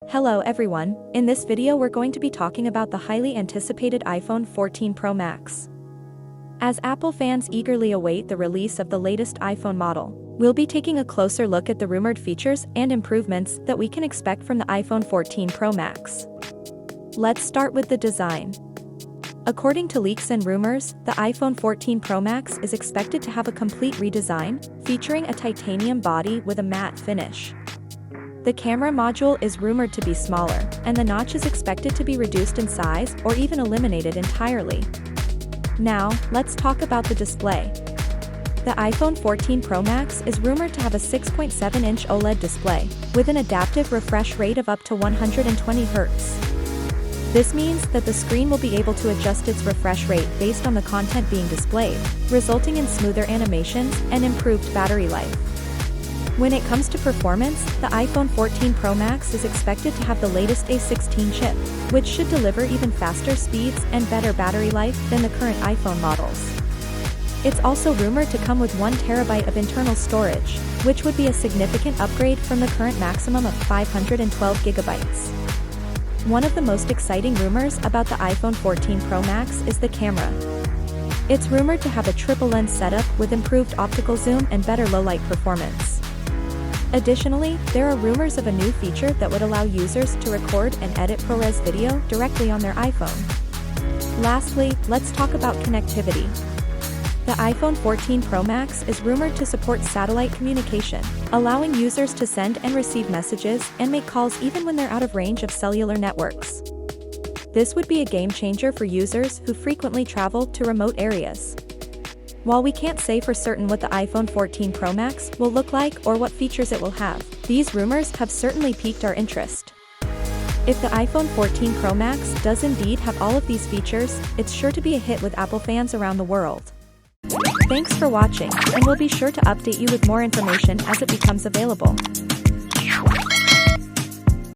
Hello everyone, in this video we're going to be talking about the highly anticipated iPhone 14 Pro Max. As Apple fans eagerly await the release of the latest iPhone model, we'll be taking a closer look at the rumored features and improvements that we can expect from the iPhone 14 Pro Max. Let's start with the design. According to leaks and rumors, the iPhone 14 Pro Max is expected to have a complete redesign, featuring a titanium body with a matte finish. The camera module is rumored to be smaller, and the notch is expected to be reduced in size or even eliminated entirely. Now, let's talk about the display. The iPhone 14 Pro Max is rumored to have a 6.7-inch OLED display, with an adaptive refresh rate of up to 120 Hz. This means that the screen will be able to adjust its refresh rate based on the content being displayed, resulting in smoother animations and improved battery life. When it comes to performance, the iPhone 14 Pro Max is expected to have the latest A16 chip, which should deliver even faster speeds and better battery life than the current iPhone models. It's also rumored to come with 1 TB of internal storage, which would be a significant upgrade from the current maximum of 512 GB. One of the most exciting rumors about the iPhone 14 Pro Max is the camera. It's rumored to have a triple lens setup with improved optical zoom and better low-light performance. Additionally, there are rumors of a new feature that would allow users to record and edit ProRes video directly on their iPhone. Lastly, let's talk about connectivity. The iPhone 14 Pro Max is rumored to support satellite communication, allowing users to send and receive messages and make calls even when they're out of range of cellular networks. This would be a game changer for users who frequently travel to remote areas. While we can't say for certain what the iPhone 14 Pro Max will look like or what features it will have, these rumors have certainly piqued our interest. If the iPhone 14 Pro Max does indeed have all of these features, it's sure to be a hit with Apple fans around the world. Thanks for watching, and we'll be sure to update you with more information as it becomes available.